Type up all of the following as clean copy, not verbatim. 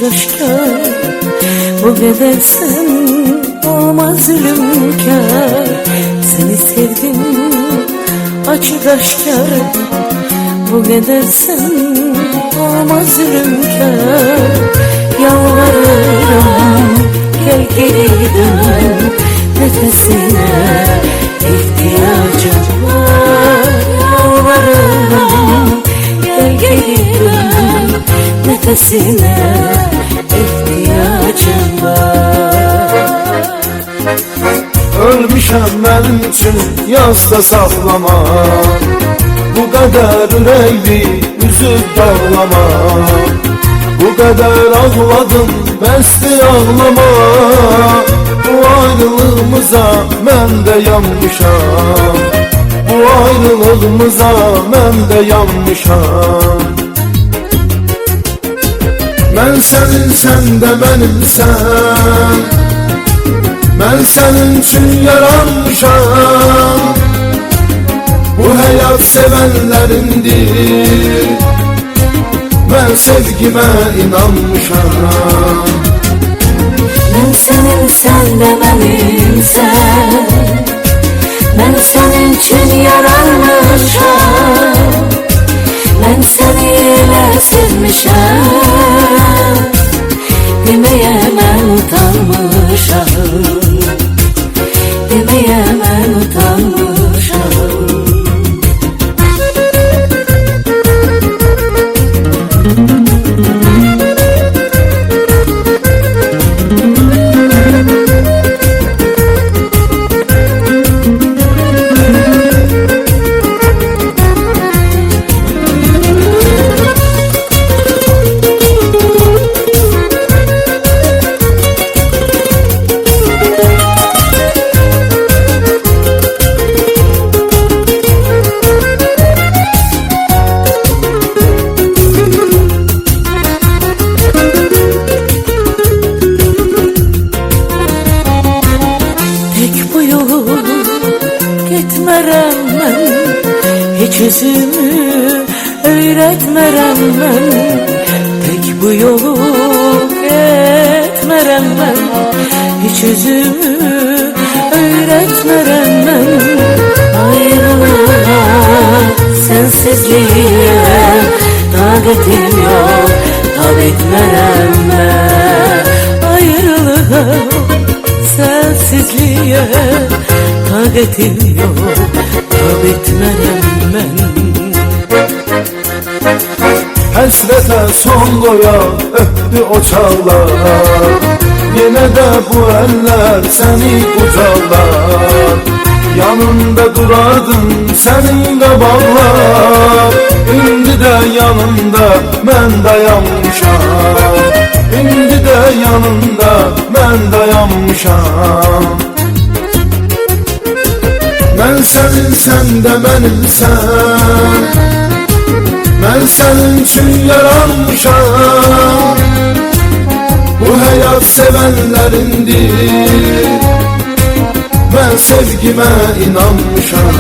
açık aşkar. Bu kadar sen olmaz zulümkar. Seni sevdim açık aşkar. Bu kadar sen olmaz zulümkar. Yalvarırım gel geri dön, nefesine ihtiyacım var. Yalvarırım gel geri dön, nefesine ihtiyacım var. Ölmüşəm mənim üçün yazda saxlama, bu qədər ürəkli üzüb dağlama. Bu qədər ağladım, bəsdir ağlama. Bu ayrılığımıza mən də yanmışam, bu ayrılığımıza mən də yanmışam. Mən sənin, sən də mənimsən, mən sənin üçün yaranmışam. Bu həyat sevənlərindir, mən sevgimə inanmışam. Mən sənin, sən də mənimsən, mən sənin üçün yaranmışam. Mən səni elə sevmişəm, deməyə mən utanmışam, deməyə mən utanmışam. Getmərəm mən, heç özümü öyrətmərəm mən. Tək bu yolu getmərəm mən, heç özümü öyrətmərəm mən. Ayrılığa, sensizliğe taqətim yox, tab etmərəm mən. Ayrılığa, sensizliğe taqətim yox, tab etmərəm mən. Həsrətə son qoya öpdü o çağlar, yenə də bu əllər səni qucaqlar. Yanımda durardın sənin qabaqlar, indi də yanımda mən dayanmışam, indi də yanımda mən dayanmışam. Mən sənin, sən də mənimsən, mən sənin üçün yaranmışam. Bu həyat sevənlərindir, mən sevgimə inanmışam.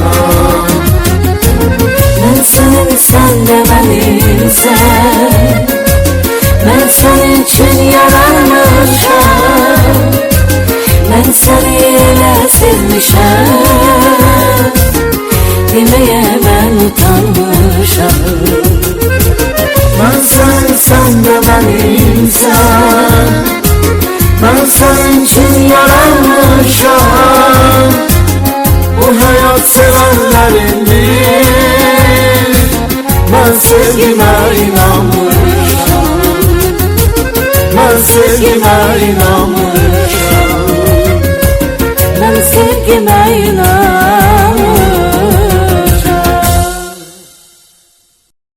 Mən sənin, sən də mənimsən, mən sənin üçün yaranmışam. Mən səni elə sevmişəm, deməyə mən utanmışam. Mən sənin, sən də mənimsən, mən sənin üçün yaranmışam. Bu həyat sevənlərindir, mən sevgimə inanmışam, mən sevgimə inanmışam.